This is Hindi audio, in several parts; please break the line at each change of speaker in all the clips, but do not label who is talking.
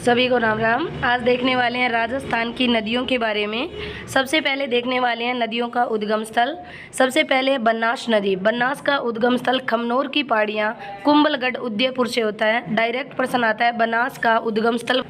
सभी को राम राम। आज देखने वाले हैं राजस्थान की नदियों के बारे में। सबसे पहले देखने वाले हैं नदियों का उद्गम स्थल। सबसे पहले बनास नदी। बनास का उद्गम स्थल खमनोर की पहाड़ियाँ कुंभलगढ़ उदयपुर से होता है। डायरेक्ट प्रश्न आता है बनास का उद्गम स्थल।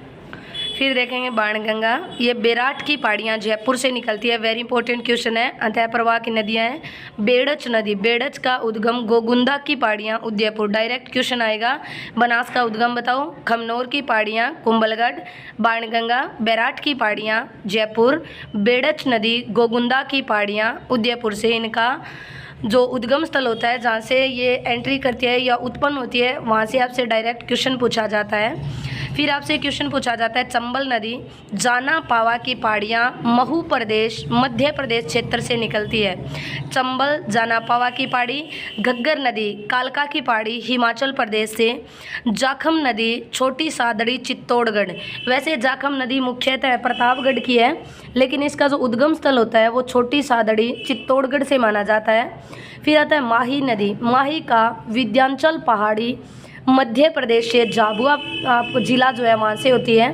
फिर देखेंगे बाणगंगा, ये बेराट की पहाड़ियाँ जयपुर से निकलती है। वेरी इंपॉर्टेंट क्वेश्चन है। अंतः प्रवाह की नदियाँ हैं। बेड़च नदी, बेड़च का उद्गम गोगुंदा की पहाड़ियाँ उदयपुर। डायरेक्ट क्वेश्चन आएगा, बनास का उद्गम बताओ। खमनोर की पहाड़ियाँ कुंभलगढ़, बाणगंगा बेराट की पहाड़ियाँ जयपुर, बेड़च नदी गोगुंदा की पहाड़ियाँ उदयपुर से। इनका जो उद्गम स्थल होता है, जहाँ से ये एंट्री करती है या उत्पन्न होती है, वहाँ से आपसे डायरेक्ट क्वेश्चन पूछा जाता है। फिर आपसे क्वेश्चन पूछा जाता है चंबल नदी जाना पावा की पहाड़ियाँ महू प्रदेश मध्य प्रदेश क्षेत्र से निकलती है। चंबल जाना पावा की पहाड़ी। घग्गर नदी कालका की पहाड़ी हिमाचल प्रदेश से। जाखम नदी छोटी सादड़ी चित्तौड़गढ़। वैसे जाखम नदी मुख्यतः प्रतापगढ़ की है, लेकिन इसका जो उद्गम स्थल होता है वो छोटी सादड़ी चित्तौड़गढ़ से माना जाता है। फिर आता है माही नदी। माही का विंध्याचल पहाड़ी मध्य प्रदेश से झाबुआ आपको जिला जो है वहाँ से होती है।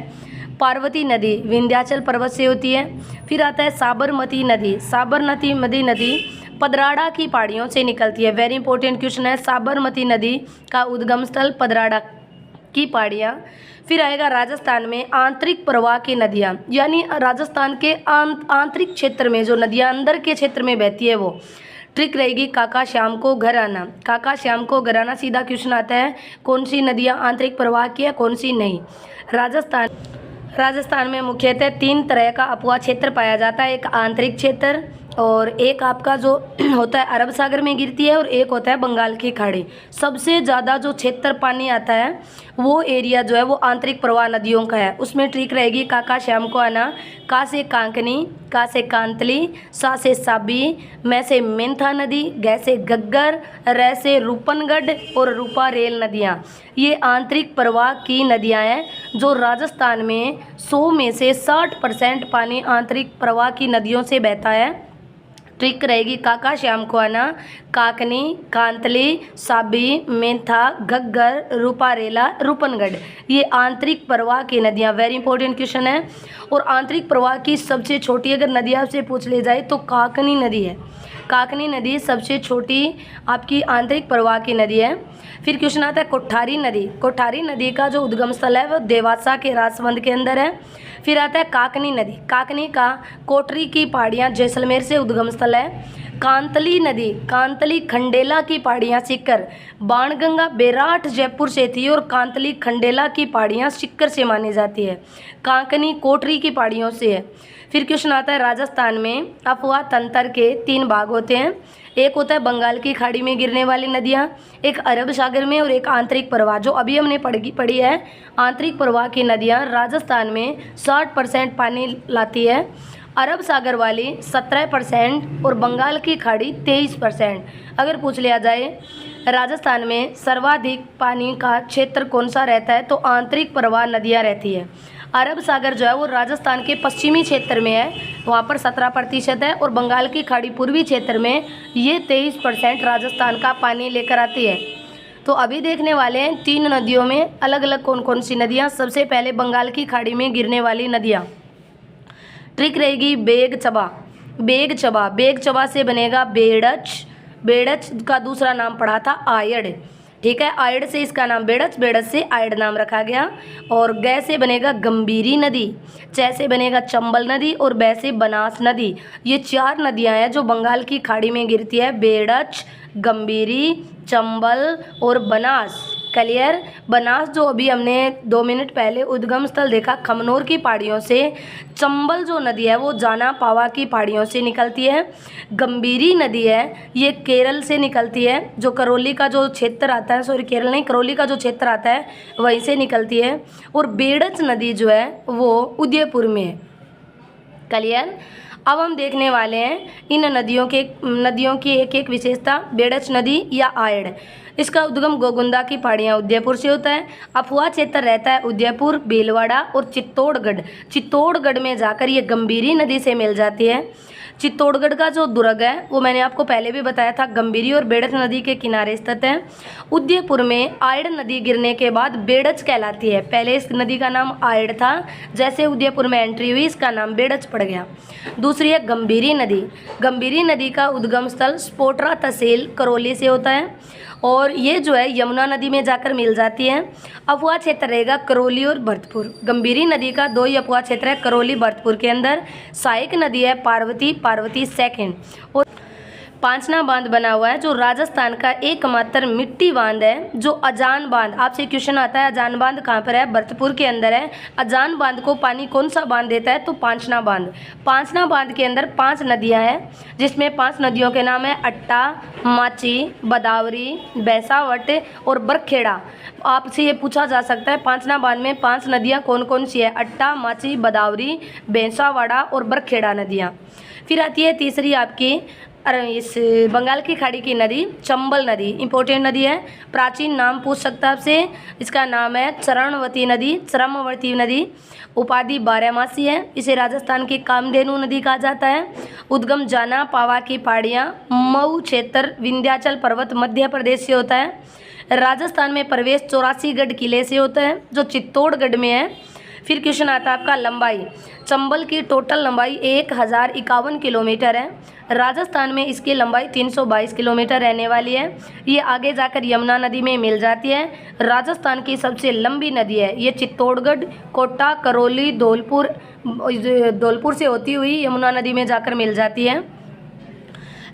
पार्वती नदी विंध्याचल पर्वत से होती है। फिर आता है साबरमती नदी। साबरमती नदी पदराड़ा की पहाड़ियों से निकलती है। वेरी इंपॉर्टेंट क्वेश्चन है। साबरमती नदी का उद्गम स्थल पदराड़ा की पहाड़ियाँ। फिर आएगा राजस्थान में आंतरिक प्रवाह की नदियाँ, यानी राजस्थान के आंतरिक क्षेत्र में जो नदियाँ अंदर के क्षेत्र में बहती है वो। ट्रिक रहेगी काका श्याम को घर आना। काका श्याम को घर आना, सीधा क्वेश्चन आता है कौन सी नदियाँ आंतरिक प्रवाह की है, कौन सी नहीं। राजस्थान में मुख्यतः 3 तरह का अपवाह क्षेत्र पाया जाता है। एक आंतरिक क्षेत्र, और एक आपका जो होता है अरब सागर में गिरती है, और एक होता है बंगाल की खाड़ी। सबसे ज़्यादा जो क्षेत्र पानी आता है वो एरिया जो है वो आंतरिक प्रवाह नदियों का है। उसमें ट्रिक रहेगी काका श्याम को आना। का से कांकनी, का से कांतली, सा से साबी, मैं से मेंथा नदी, गै से गग्गर, रै से रूपनगढ़ और रूपा रेल नदियाँ। ये आंतरिक प्रवाह की नदियाँ हैं जो राजस्थान में 100 में से 60% पानी आंतरिक प्रवाह की नदियों से बहता है। ट्रिक रहेगी काका श्याम को आना। काकनी, कांतली, साबी, मेंथा, घग्गर, रूपारेला, रूपनगढ़, ये आंतरिक प्रवाह की नदियाँ। वेरी इंपॉर्टेंट क्वेश्चन है। और आंतरिक प्रवाह की सबसे छोटी अगर नदी आपसे पूछ ली जाए तो काकनी नदी है। काकनी नदी सबसे छोटी आपकी आंतरिक प्रवाह की नदी है। फिर क्वेश्चन आता है कोठारी नदी। कोठारी नदी का जो उद्गम स्थल है वो देवासा के राजसमंद के अंदर है। फिर आता है काकनी नदी। काकनी का कोटरी की पहाड़ियाँ जैसलमेर से उद्गम स्थल है। कांतली नदी, कांतली खंडेला की पहाड़ियाँ सीकर। बाणगंगा बेराट जयपुर से थी और कांतली खंडेला की पहाड़ियाँ सीकर से मानी जाती है। कांकनी कोटरी की पहाड़ियों से है। फिर क्वेश्चन आता है राजस्थान में अपवाह तंत्र के 3 भाग होते हैं। एक होता है बंगाल की खाड़ी में गिरने वाली नदियाँ, एक अरब सागर में, और एक आंतरिक प्रवाह जो अभी हमने पढ़ी है। आंतरिक प्रवाह की नदियाँ राजस्थान में 60% पानी लाती है। अरब सागर वाली 17% और बंगाल की खाड़ी 23%। अगर पूछ लिया जाए राजस्थान में सर्वाधिक पानी का क्षेत्र कौन सा रहता है, तो आंतरिक प्रवाह नदियाँ रहती है। अरब सागर जो है वो राजस्थान के पश्चिमी क्षेत्र में है, वहाँ पर 17% है, और बंगाल की खाड़ी पूर्वी क्षेत्र में ये 23% राजस्थान का पानी लेकर आती है। तो अभी देखने वाले हैं 3 नदियों में अलग अलग कौन कौन सी नदियाँ। सबसे पहले बंगाल की खाड़ी में गिरने वाली नदियाँ। ट्रिक रहेगी बेगचबा। बेगचबा, बेगचबा से बनेगा बेड़च। बेड़च का दूसरा नाम पड़ा था आयड़, ठीक है। आयड़ से इसका नाम बेड़च, बेड़च से आयड़ नाम रखा गया। और गै से बनेगा गंभीरी नदी, च से बनेगा चंबल नदी, और बै से बनास नदी। ये 4 नदियां हैं जो बंगाल की खाड़ी में गिरती है। बेड़च, गंभीरी, चंबल और बनास। क्लियर। बनास जो अभी हमने 2 मिनट पहले उद्गम स्थल देखा खमनोर की पहाड़ियों से। चंबल जो नदी है वो जाना पावा की पहाड़ियों से निकलती है। गंभीरी नदी है ये केरल से निकलती है, जो करौली का जो क्षेत्र आता है, सॉरी केरल नहीं, करौली का जो क्षेत्र आता है वहीं से निकलती है। और बेड़च नदी जो है वो उदयपुर में है। क्लियर। अब हम देखने वाले हैं इन नदियों की एक एक विशेषता। बेड़च नदी या आयड़, इसका उद्गम गोगुंदा की पहाड़ियाँ उदयपुर से होता है। अफवाह क्षेत्र रहता है उदयपुर, भीलवाड़ा और चित्तौड़गढ़। चित्तौड़गढ़ में जाकर ये गंभीरी नदी से मिल जाती है। चित्तौड़गढ़ का जो दुर्ग है वो मैंने आपको पहले भी बताया था, गंभीरी और बेड़च नदी के किनारे स्थित है। उदयपुर में आयड़ नदी गिरने के बाद बेड़च कहलाती है। पहले इस नदी का नाम आयड़ था, जैसे उदयपुर में एंट्री हुई इसका नाम बेड़च पड़ गया। दूसरी है गंभीरी नदी। गंभीरी नदी का उद्गम स्थल स्पोट्रा तहसील करौली से होता है और ये जो है यमुना नदी में जाकर मिल जाती है। अफवाह क्षेत्र रहेगा करौली और भरतपुर। गंभीरी नदी का दो ही अफवाह क्षेत्र है, करौली भरतपुर के अंदर। सहायक नदी है पार्वती, पार्वती सेकंड। और पांचना बांध बना हुआ है जो राजस्थान का एकमात्र मिट्टी बांध है, जो अजान बांध। आपसे क्वेश्चन आता है अजान बांध कहाँ पर है, भरतपुर के अंदर है। अजान बांध को पानी कौन सा बांध देता है, तो पांचना बांध। पांचना बांध के अंदर 5 नदियां हैं, जिसमें 5 नदियों के नाम है अट्टा, माची, बदावरी, बैसावट और बरखेड़ा। आपसे ये पूछा जा सकता है पांचना बांध में 5 नदियाँ कौन कौन सी है, अट्टा, माची, बदावरी, बेंसावाड़ा और बरखेड़ा नदियाँ। फिर आती है तीसरी आपकी इस बंगाल की खाड़ी की नदी, चंबल नदी। इंपॉर्टेंट नदी है, प्राचीन नाम पूछ सकता है आपसे, इसका नाम है चरणवती नदी, चरमवती नदी। उपाधि 12मासी है, इसे राजस्थान की कामधेनु नदी कहा जाता है। उद्गम जाना पावा की पहाड़ियाँ, मऊ क्षेत्र, विंध्याचल पर्वत मध्य प्रदेश से होता है। राजस्थान में प्रवेश 84गढ़ किले से होता है जो चित्तौड़गढ़ में है। फिर क्वेश्चन आता है आपका लंबाई। चंबल की टोटल लंबाई 1051 किलोमीटर है। राजस्थान में इसकी लंबाई 322 किलोमीटर रहने वाली है। ये आगे जाकर यमुना नदी में मिल जाती है। राजस्थान की सबसे लंबी नदी है ये चित्तौड़गढ़, कोटा, करौली, धौलपुर से होती हुई यमुना नदी में जाकर मिल जाती है।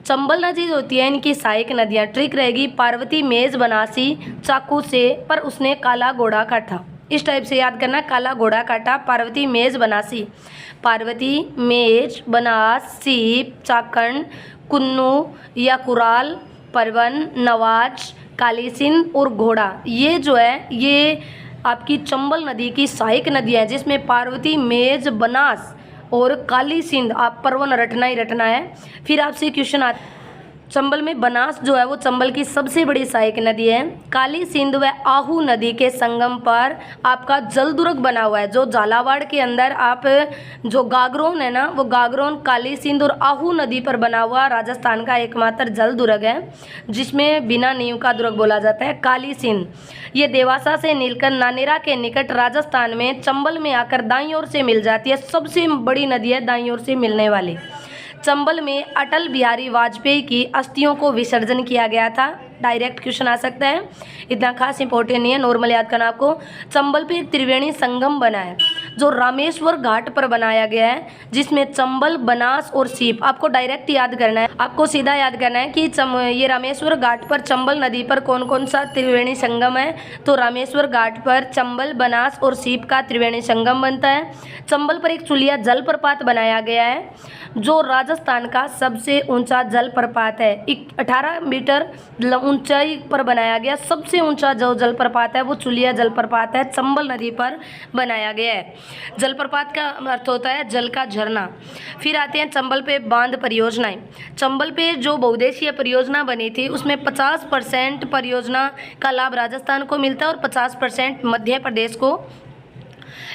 चंबल नदी जो होती है इनकी सहायक नदियाँ। ट्रिक रहेगी पार्वती मेज बनासी चाकू से, पर उसने काला घोड़ा काटा। इस टाइप से याद करना, काला घोड़ा काटा, पार्वती मेज बनासी। पार्वती मेज बनास, सीप, चाकण, कुन्नू या कुराल, परवन, नवाज, काली सिंध और घोड़ा, ये जो है ये आपकी चंबल नदी की सहायक नदियाँ हैं, जिसमें पार्वती, मेज, बनास और काली सिंध, आप परवन रटना ही रटना है। फिर आपसे क्वेश्चन आता, चंबल में बनास जो है वो चंबल की सबसे बड़ी सहायक नदी है। काली सिंध व आहू नदी के संगम पर आपका जल दुर्ग बना हुआ है। जो झालावाड़ के अंदर आप जो गागरोन है ना, वो गागरोन, काली सिंध और आहू नदी पर बना हुआ राजस्थान का एकमात्र जल दुर्ग है, जिसमें बिना नींव का दुर्ग बोला जाता है काली सिंध। ये देवासा से नीलकर नानेरा के निकट राजस्थान में चंबल में आकर दाईं ओर से मिल जाती है। सबसे बड़ी नदी है दाईं ओर से मिलने वाली। चंबल में अटल बिहारी वाजपेयी की अस्थियों को विसर्जन किया गया था। डायरेक्ट क्वेश्चन आ सकता है, इतना खास इंपॉर्टेंट नहीं है, नॉर्मल याद करना आपको। चंबल पे एक त्रिवेणी संगम बना है जो रामेश्वर घाट पर बनाया गया है, जिसमें चंबल, बनास और सीप। आपको डायरेक्ट याद करना है, आपको सीधा याद करना है कि ये रामेश्वर घाट पर चंबल नदी पर कौन कौन सा त्रिवेणी संगम है। तो रामेश्वर घाट पर चंबल, बनास और सीप का त्रिवेणी संगम बनता है। चंबल पर एक चुलिया जलप्रपात बनाया गया है जो राजस्थान का सबसे ऊंचा जलप्रपात है। 18 मीटर ऊंचाई पर बनाया गया सबसे ऊंचा जो जलप्रपात है वो चुलिया जलप्रपात है, चंबल नदी पर बनाया गया है। जलप्रपात का अर्थ होता है जल का झरना। फिर आते हैं चंबल पे बांध परियोजनाएं। चंबल पे जो बहुउद्देशीय परियोजना बनी थी उसमें 50% परियोजना का लाभ राजस्थान को मिलता है और 50% मध्य प्रदेश को।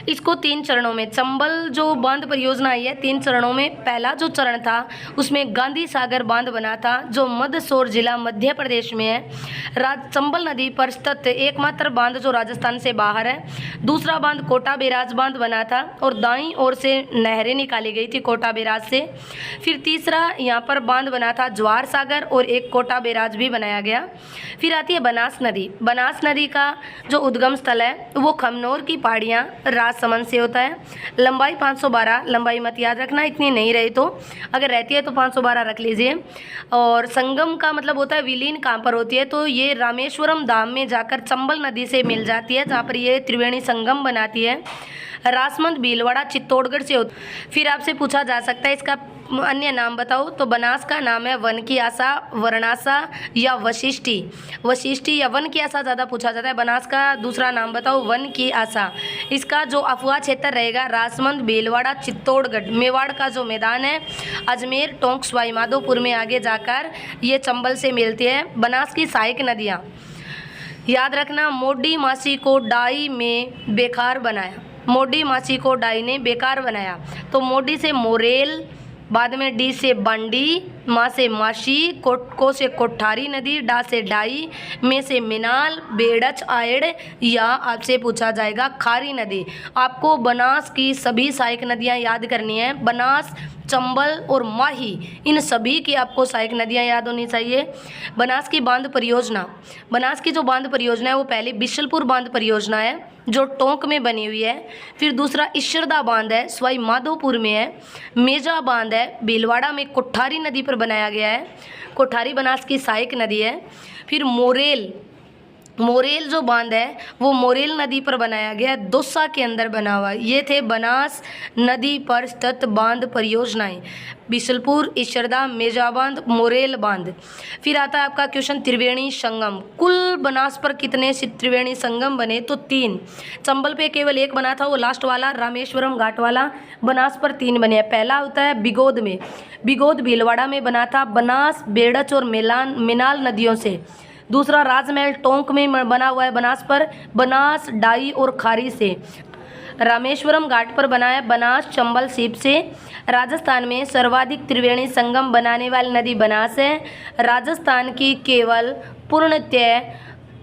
इसको 3 चरणों में, चंबल जो बांध परियोजना आई है 3 चरणों में। पहला जो चरण था उसमें गांधी सागर बांध बना था जो मंदसौर जिला मध्य प्रदेश में है। चंबल नदी पर स्थित एकमात्र बांध जो राजस्थान से बाहर है। दूसरा बांध कोटा बैराज बांध बना था और दाईं ओर से नहरें निकाली गई थी कोटा बैराज से। फिर तीसरा यहाँ पर बांध बना था जवाहर सागर और एक कोटा बैराज भी बनाया गया। फिर आती है बनास नदी। बनास नदी का जो उद्गम स्थल है वो खमनोर की पहाड़ियाँ राजसमंद से होता है। लंबाई 512, लंबाई मत याद रखना, इतनी नहीं रही तो, अगर रहती है तो 512 रख लीजिए। और संगम का मतलब होता है विलीन कहाँ पर होती है, तो ये रामेश्वरम धाम में जाकर चंबल नदी से मिल जाती है, जहाँ पर ये त्रिवेणी संगम बनाती है। राजसमंद भीलवाड़ा चित्तौड़गढ़ से होता। फिर आपसे पूछा जा सकता है इसका अन्य नाम बताओ, तो बनास का नाम है वन की आशा, वर्णासा या वशिष्ठी। वशिष्ठी या वन की आशा ज़्यादा पूछा जाता है। बनास का दूसरा नाम बताओ, वन की आशा। इसका जो अफवाह क्षेत्र रहेगा राजसमंद, भीलवाड़ा, चित्तौड़गढ़, मेवाड़ का जो मैदान है, अजमेर, टोंक, सवाई माधोपुर में आगे जाकर ये चंबल से मिलती है। बनास की सहायक नदियाँ याद रखना, मोडी मासी को डाई में बेकार बनाया। मोडी मासी को डाई ने बेकार बनाया, तो मोडी से मोरेल, बाद में डी से बांडी, मा से माशी, को से कोठारी नदी, डा से डाई, में से मिनाल, बेड़च आयड़, या आपसे पूछा जाएगा खारी नदी। आपको बनास की सभी सहायक नदियाँ याद करनी है। बनास, चंबल और माही, इन सभी की आपको सहायक नदियाँ याद होनी चाहिए। बनास की बांध परियोजना, बनास की जो बांध परियोजना है वो पहली बिशलपुर बांध परियोजना है जो टोंक में बनी हुई है। फिर दूसरा ईश्वरदा बांध है, सवाई माधोपुर में है। मेजा बांध है, भीलवाड़ा में कोठारी नदी पर बनाया गया है। कोठारी बनास की सहायक नदी है। फिर मोरेल जो बांध है वो मोरेल नदी पर बनाया गया है, दौसा के अंदर बना हुआ है। ये थे बनास नदी पर स्थित बांध परियोजनाएं, बिशलपुर, ईश्वरदा, मेजा बांध, मोरेल बांध। फिर आता है आपका क्वेश्चन त्रिवेणी संगम। कुल बनास पर कितने त्रिवेणी संगम बने? तो 3। चंबल पे केवल 1 बना था, वो लास्ट वाला रामेश्वरम घाट वाला। बनास पर 3 बने हैं। पहला होता है बिगोद में, बिगोद भीलवाड़ा में बना था, बनास, बेड़च और मिनाल नदियों से। दूसरा राजमहल टोंक में बना हुआ है बनास पर, बनास, डाई और खारी से। रामेश्वरम घाट पर बना है बनास, चंबल, सीप से। राजस्थान में सर्वाधिक त्रिवेणी संगम बनाने वाली नदी बनास है। राजस्थान की केवल पूर्णतः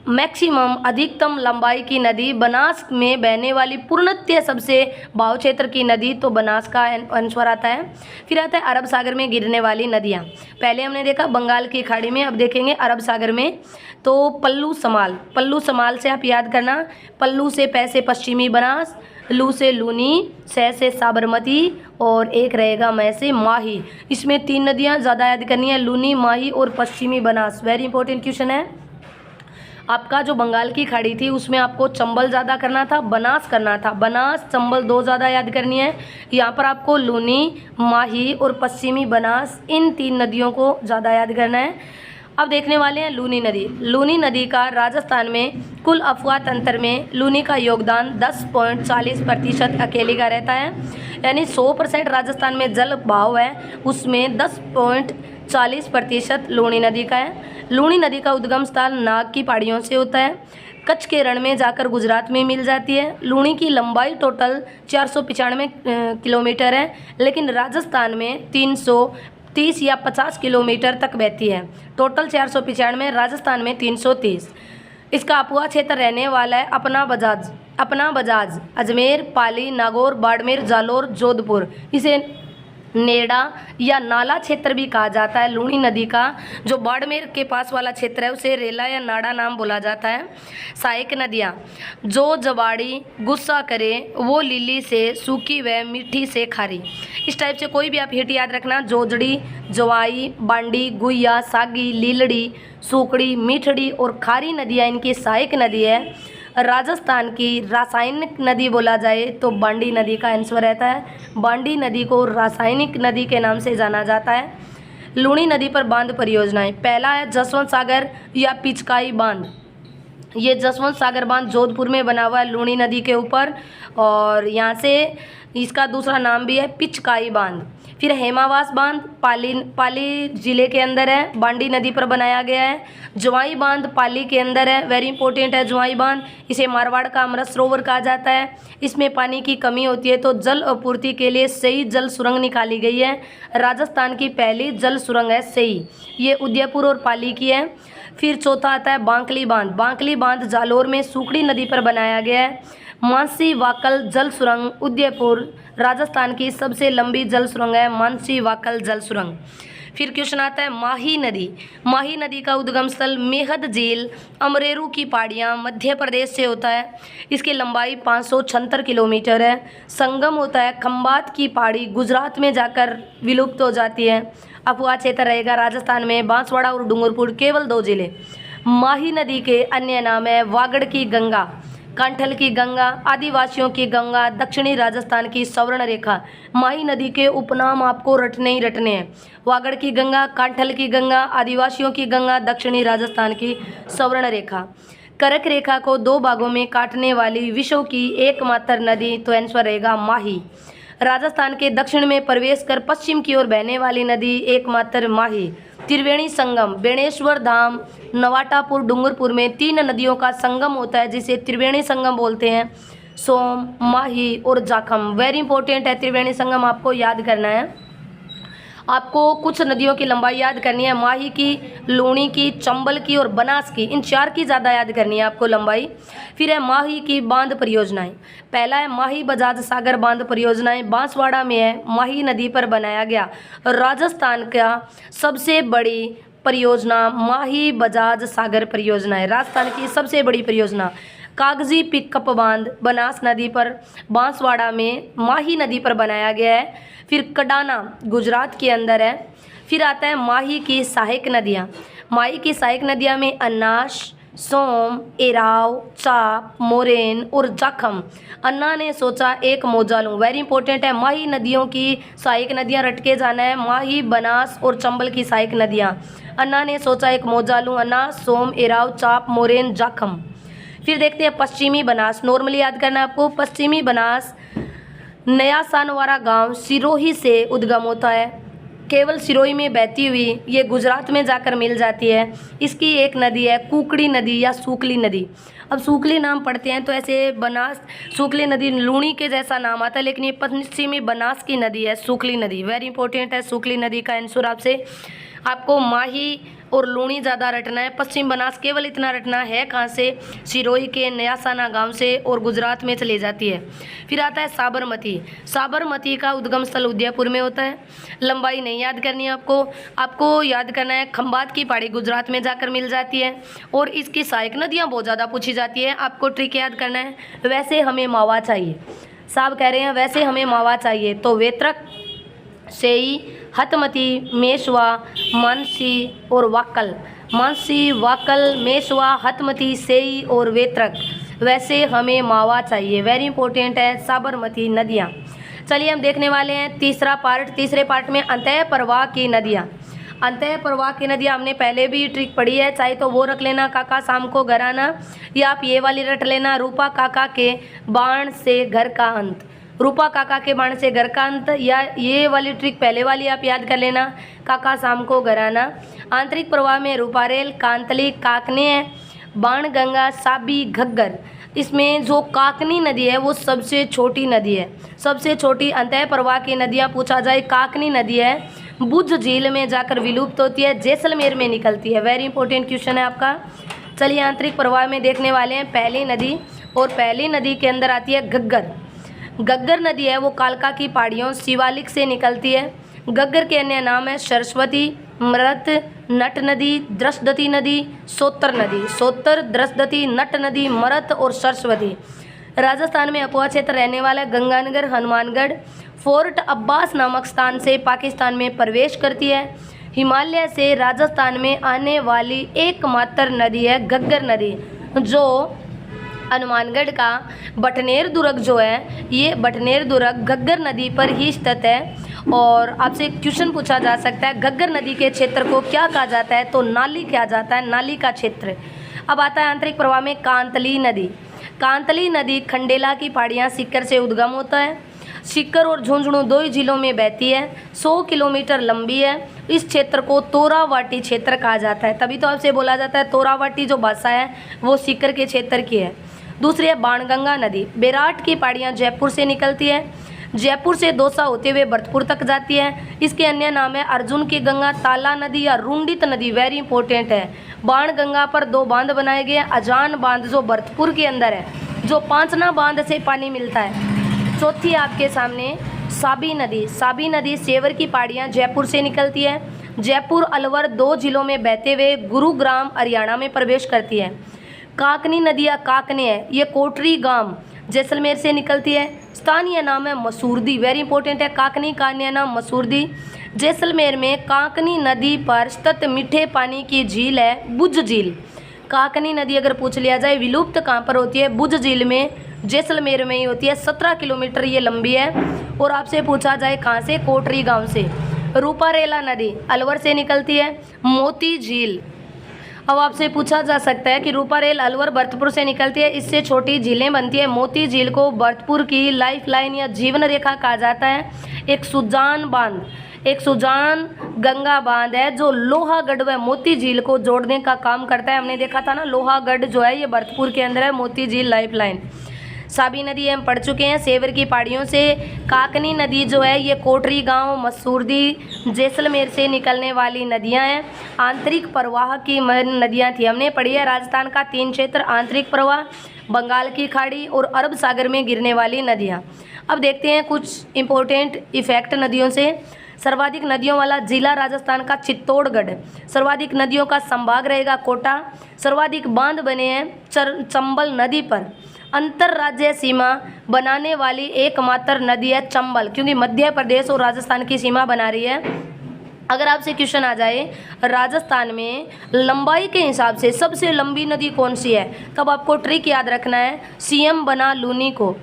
मैक्सिमम अधिकतम लंबाई की नदी बनास में बहने वाली पूर्णतः सबसे भाव क्षेत्र की नदी तो बनास का आंसर आता है। फिर आता है अरब सागर में गिरने वाली नदियाँ। पहले हमने देखा बंगाल की खाड़ी में, अब देखेंगे अरब सागर में। तो पल्लू समाल, पल्लू समाल से आप याद करना, पल्लू से पै से पश्चिमी बनास, लू से लूनी, सै से साबरमती और एक रहेगा मैं से माही। इसमें 3 नदियाँ ज़्यादा याद करनी है, लूनी, माही और पश्चिमी बनास। वेरी इंपॉर्टेंट क्वेश्चन है। आपका जो बंगाल की खाड़ी थी उसमें आपको चंबल ज़्यादा करना था, बनास करना था। बनास, चंबल 2 ज़्यादा याद करनी है। यहाँ पर आपको लूनी, माही और पश्चिमी बनास, इन 3 नदियों को ज़्यादा याद करना है। अब देखने वाले हैं लूनी नदी। लूनी नदी का राजस्थान में कुल अफवाह तंत्र में लूनी का योगदान 10.40% अकेले का रहता है। यानी 100% राजस्थान में जल भाव है, उसमें 10.40% लूनी नदी का है। लूनी नदी का उद्गम स्थल नाग की पहाड़ियों से होता है, कच्छ के रण में जाकर गुजरात में मिल जाती है। लूनी की लंबाई टोटल 495 किलोमीटर है, लेकिन राजस्थान में 330 या 50 किलोमीटर तक बहती है। टोटल 495, राजस्थान में 330। इसका अपुआ क्षेत्र रहने वाला है अपना बजाज, अजमेर, पाली, नागौर, बाड़मेर, जालोर, जोधपुर। इसे नेड़ा या नाला क्षेत्र भी कहा जाता है। लूनी नदी का जो बाड़मेर के पास वाला क्षेत्र है उसे रेला या नाड़ा नाम बोला जाता है। सहायक नदियाँ, जो जवाड़ी गुस्सा करे वो लीली से सूखी व मीठी से खारी। इस टाइप से कोई भी आप हिट याद रखना, जोजड़ी, जवाई, बांडी, गुइया, सागी, लीलड़ी, सूखड़ी, मीठड़ी और खारी नदियाँ इनकी सहायक नदी है। राजस्थान की रासायनिक नदी बोला जाए तो बांडी नदी का आंसर रहता है। बांडी नदी को रासायनिक नदी के नाम से जाना जाता है। लूनी नदी पर बांध परियोजनाएं, पहला है जसवंत सागर या पिचकाई बांध। ये जसवंत सागर बांध जोधपुर में बना हुआ है लूनी नदी के ऊपर, और यहाँ से इसका दूसरा नाम भी है पिचकाई बांध। फिर हेमावास बांध पाली जिले के अंदर है, बांडी नदी पर बनाया गया है। जवाई बांध पाली के अंदर है, वेरी इंपॉर्टेंट है जवाई बांध। इसे मारवाड़ का अमृत सरोवर कहा जाता है। इसमें पानी की कमी होती है तो जल आपूर्ति के लिए सही जल सुरंग निकाली गई है। राजस्थान की पहली जल सुरंग है सही, ये उदयपुर और पाली की है। फिर चौथा आता है बांकली बांध। बांकली बांध जालोर में सूखड़ी नदी पर बनाया गया है। मानसी वाकल जल सुरंग उदयपुर, राजस्थान की सबसे लंबी जल सुरंग है मानसी वाकल जल सुरंग। फिर क्वेश्चन आता है माही नदी। माही नदी का उद्गम स्थल मेहद झील, अमरेरू की पहाड़ियाँ, मध्य प्रदेश से होता है। इसकी लंबाई 576 किलोमीटर है। संगम होता है खंबात की पहाड़ी, गुजरात में जाकर विलुप्त हो जाती है। अफवाह क्षेत्र रहेगा राजस्थान में, बांसवाड़ा और डूंगरपुर, केवल 2 जिले। माही नदी के अन्य नाम है वागड़ की गंगा, कांठल की गंगा, आदिवासियों की गंगा, दक्षिणी राजस्थान की सवर्ण रेखा। माही नदी के उपनाम आपको रटने ही रटने हैं। वागड़ की गंगा, कांठल की गंगा, आदिवासियों की गंगा, दक्षिणी राजस्थान की सवर्ण रेखा। कर्क रेखा को 2 भागों में काटने वाली विश्व की एकमात्र नदी तो आंसर रहेगा माही। राजस्थान के दक्षिण में प्रवेश कर पश्चिम की ओर बहने वाली नदी एकमात्र माही। त्रिवेणी संगम, बेणेश्वर धाम, नवाटापुर, डूंगरपुर में 3 नदियों का संगम होता है जिसे त्रिवेणी संगम बोलते हैं। सोम, माही और जाखम, वेरी इंपॉर्टेंट है, त्रिवेणी संगम आपको याद करना है। आपको कुछ नदियों की लंबाई याद करनी है, माही की, लूणी की, चंबल की और बनास की। इन 4 की ज़्यादा याद करनी है आपको लंबाई। फिर है माही की बांध परियोजनाएं। पहला है माही बजाज सागर बांध परियोजनाएं, बांसवाड़ा में है, माही नदी पर बनाया गया। राजस्थान का सबसे बड़ी परियोजना माही बजाज सागर परियोजना है, राजस्थान की सबसे बड़ी परियोजना। कागजी पिकअप बांध बनास नदी पर बांसवाड़ा में माही नदी पर बनाया गया है। फिर कडाना गुजरात के अंदर है। फिर आता है माही की सहायक नदियाँ। माही की सहायक नदियाँ में अन्नास, सोम, एराव, चाप, मोरेन और जाखम। अन्ना ने सोचा एक मौजा लूँ, वेरी इंपॉर्टेंट है। माही नदियों की सहायक नदियाँ रट के जाना है, माही, बनास और चंबल की सहायक नदियाँ। अन्ना ने सोचा एक मौजा लूँ, अन्नास, सोम, एराव, चाप, मोरेन, जाखम। फिर देखते हैं पश्चिमी बनास। नॉर्मली याद करना है आपको। पश्चिमी बनास नया सानवारा गांव सिरोही से उद्गम होता है, केवल सिरोही में बहती हुई ये गुजरात में जाकर मिल जाती है। इसकी एक नदी है कुकड़ी नदी या सूकली नदी। अब सूकली नाम पढ़ते हैं तो ऐसे बनास सूकली नदी लूणी के जैसा नाम आता है, लेकिन ये पश्चिमी बनास की नदी है सूकली नदी। वेरी इंपॉर्टेंट है सूकली नदी का आंसर। आपको माही और लूणी ज़्यादा रटना है, पश्चिम बनास केवल इतना रटना है कहाँ से, सिरोही के नयासाना गांव से और गुजरात में चली जाती है। फिर आता है साबरमती। साबरमती का उद्गम स्थल उदयपुर में होता है। लंबाई नहीं याद करनी है आपको याद करना है खंबात की पहाड़ी गुजरात में जाकर मिल जाती है और इसकी सहायक नदियाँ बहुत ज़्यादा पूछी जाती है। आपको ट्रिक याद करना है, वैसे हमें मावा चाहिए। साहब कह रहे हैं वैसे हमें मावा चाहिए, तो वेत्रक, सेई, हतमती, मेशवा, मानसी और वाकल। मानसी, वाकल, मेशवा, हतमती, सेई और वेत्रक। वैसे हमें मावा चाहिए, वेरी इंपॉर्टेंट है साबरमती नदियाँ। चलिए हम देखने वाले हैं तीसरा पार्ट। तीसरे पार्ट में अंतः प्रवाह की नदियाँ। अंतः प्रवाह की नदियाँ हमने पहले भी ट्रिक पढ़ी है, चाहे तो वो रख लेना काका शाम को घर आना, या आप ये वाली रट लेना रूपा काका के बाण से घर का अंत। रूपा काका के बाण से घर का अंत, या ये वाली ट्रिक पहले वाली आप याद कर लेना काका शाम को घर आना। आंतरिक प्रवाह में रूपारेल, कांतली, काकने, बाणगंगा, साबी, घग्गर। इसमें जो काकनी नदी है वो सबसे छोटी नदी है, सबसे छोटी। अंतः प्रवाह की नदियाँ पूछा जाए, काकनी नदी है, बुझ झील में जाकर विलुप्त होती है, जैसलमेर में निकलती है। वेरी इंपॉर्टेंट क्वेश्चन है आपका। चलिए आंतरिक प्रवाह में देखने वाले हैं पहली नदी, और पहली नदी के अंदर आती है घग्गर। घग्गर नदी है वो कालका की पहाड़ियों शिवालिक से निकलती है। घग्गर के अन्य नाम है सरस्वती, मृत, नट नदी, द्रसदती नदी, सोत्तर नदी। सोत्तर, द्रसदती, नट नदी, मरत और सरस्वती। राजस्थान में अपुआ क्षेत्र रहने वाला गंगानगर, हनुमानगढ़, फोर्ट अब्बास नामक स्थान से पाकिस्तान में प्रवेश करती है। हिमालय से राजस्थान में आने वाली एकमात्र नदी है घग्गर नदी, जो हनुमानगढ़ का बटनेर दुर्ग जो है, ये बटनेर दुर्ग घग्गर नदी पर ही स्थित है। और आपसे एक क्वेश्चन पूछा जा सकता है, घग्गर नदी के क्षेत्र को क्या कहा जाता है, तो नाली कहा जाता है, नाली का क्षेत्र। अब आता है आंतरिक प्रवाह में कांतली नदी। कांतली नदी खंडेला की पहाड़ियाँ सीकर से उद्गम होता है। सीकर और झुंझुनू दो ही जिलों में बहती है, 100 किलोमीटर लंबी है। इस क्षेत्र को तोरावाटी क्षेत्र कहा जाता है, तभी तो आपसे बोला जाता है तोरावाटी जो भाषा है वो सीकर के क्षेत्र की है। दूसरी है बाणगंगा नदी। बेराट की पहाड़ियाँ जयपुर से निकलती है, जयपुर से दौसा होते हुए भरतपुर तक जाती है। इसके अन्य नाम है अर्जुन की गंगा, ताला नदी या रुंडित नदी। वेरी इंपॉर्टेंट है। बाणगंगा पर 2 बांध बनाए गए, अजान बांध जो भरतपुर के अंदर है, जो पांचना बांध से पानी मिलता है। चौथी आपके सामने साबी नदी। साबी नदी सेवर की पहाड़ियाँ जयपुर से निकलती है, जयपुर अलवर 2 जिलों में बहते हुए गुरुग्राम हरियाणा में प्रवेश करती है। काकनी नदी या काकने है, ये कोटरी गांव जैसलमेर से निकलती है। स्थानीय नाम है मसूरदी। वेरी इंपॉर्टेंट है, काकनी का अन्य नाम मसूरदी। जैसलमेर में काकनी नदी पर स्थित मीठे पानी की झील है बुझ झील। काकनी नदी अगर पूछ लिया जाए विलुप्त कहाँ पर होती है, बुझ झील में, जैसलमेर में ही होती है। 17 किलोमीटर ये लंबी है। और आपसे पूछा जाए कहाँ से, कोटरी गांव से। रूपारेला नदी अलवर से निकलती है। मोती झील, अब आपसे पूछा जा सकता है कि रूपारेल अलवर भरतपुर से निकलती है, इससे छोटी झीलें बनती है। मोती झील को भरतपुर की लाइफ लाइन या जीवन रेखा कहा जाता है। एक सुजान बांध, एक सुजान गंगा बांध है जो लोहागढ़ व मोती झील को जोड़ने का काम करता है। हमने देखा था ना, लोहागढ़ जो है ये भरतपुर के अंदर है, मोती झील लाइफ लाइन। साबी नदी हम पढ़ चुके हैं सेवर की पहाड़ियों से। काकनी नदी जो है ये कोटरी गांव मसूरदी जैसलमेर से निकलने वाली नदियां हैं। आंतरिक प्रवाह की नदियां थी हमने पढ़ी है। राजस्थान का 3 क्षेत्र, आंतरिक प्रवाह, बंगाल की खाड़ी और अरब सागर में गिरने वाली नदियाँ। अब देखते हैं कुछ इम्पोर्टेंट इफेक्ट नदियों से। सर्वाधिक नदियों वाला जिला राजस्थान का चित्तौड़गढ़। सर्वाधिक नदियों का संभाग रहेगा कोटा। सर्वाधिक बांध बने हैं चंबल नदी पर। अंतर राज्य सीमा बनाने वाली एकमात्र नदी है चंबल, क्योंकि मध्य प्रदेश और राजस्थान की सीमा बना रही है। अगर आपसे क्वेश्चन आ जाए राजस्थान में लंबाई के हिसाब से सबसे लंबी नदी कौन सी है, तब आपको ट्रिक याद रखना है सीएम बना लूनी को।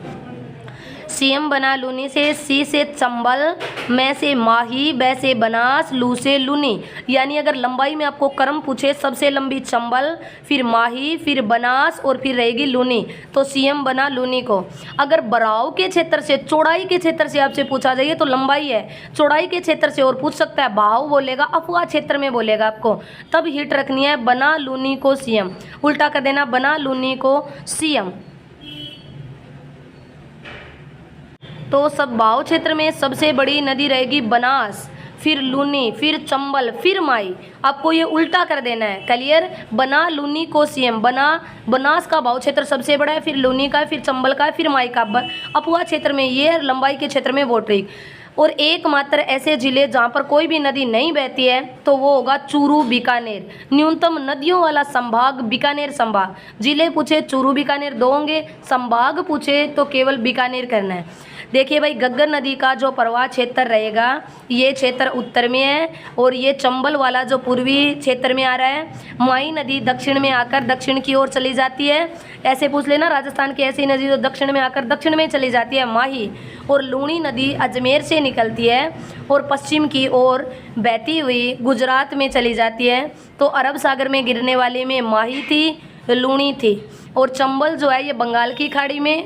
सीएम बना लूनी से सी से चंबल, मैं से माही, बै से बनास, लू से लूनी। यानी अगर लंबाई में आपको क्रम पूछे सबसे लंबी चंबल, फिर माही, फिर बनास और फिर रहेगी लूनी, तो सीएम बना लूनी को। अगर बराव के क्षेत्र से, चौड़ाई के क्षेत्र से आपसे पूछा जाइए तो लंबाई है। चौड़ाई के क्षेत्र से और पूछ सकता है, भाव बोलेगा, अफवाह क्षेत्र में बोलेगा आपको, तब हिट रखनी है बना लूनी को सीएम। उल्टा कर देना बना लूनी को सीएम। तो सब भाव क्षेत्र में सबसे बड़ी नदी रहेगी बनास, फिर लूनी, फिर चंबल, फिर माई। आपको ये उल्टा कर देना है। क्लियर? बना लूनी को सीएम। बनास का भाव क्षेत्र सबसे बड़ा है, फिर लूनी का, फिर चंबल का, फिर माई का। अपुआ क्षेत्र में ये, लंबाई के क्षेत्र में वो ट्रिक। और एकमात्र ऐसे जिले जहाँ पर कोई भी नदी नहीं बहती है तो वो होगा चूरू बीकानेर। न्यूनतम नदियों वाला संभाग बीकानेर संभाग। जिले पूछे चूरू बीकानेर 2 होंगे, संभाग पूछे तो केवल बीकानेर करना है। देखिए भाई, घग्गर नदी का जो प्रवाह क्षेत्र रहेगा ये क्षेत्र उत्तर में है और ये चंबल वाला जो पूर्वी क्षेत्र में आ रहा है। माई नदी दक्षिण में आकर दक्षिण की ओर चली जाती है। ऐसे पूछ लेना राजस्थान की ऐसी नदी जो दक्षिण में आकर दक्षिण में चली जाती है, माही। और लूणी नदी अजमेर से निकलती है और पश्चिम की ओर बहती हुई गुजरात में चली जाती है। तो अरब सागर में गिरने वाली में माही थी, लूणी थी। और चंबल जो है ये बंगाल की खाड़ी में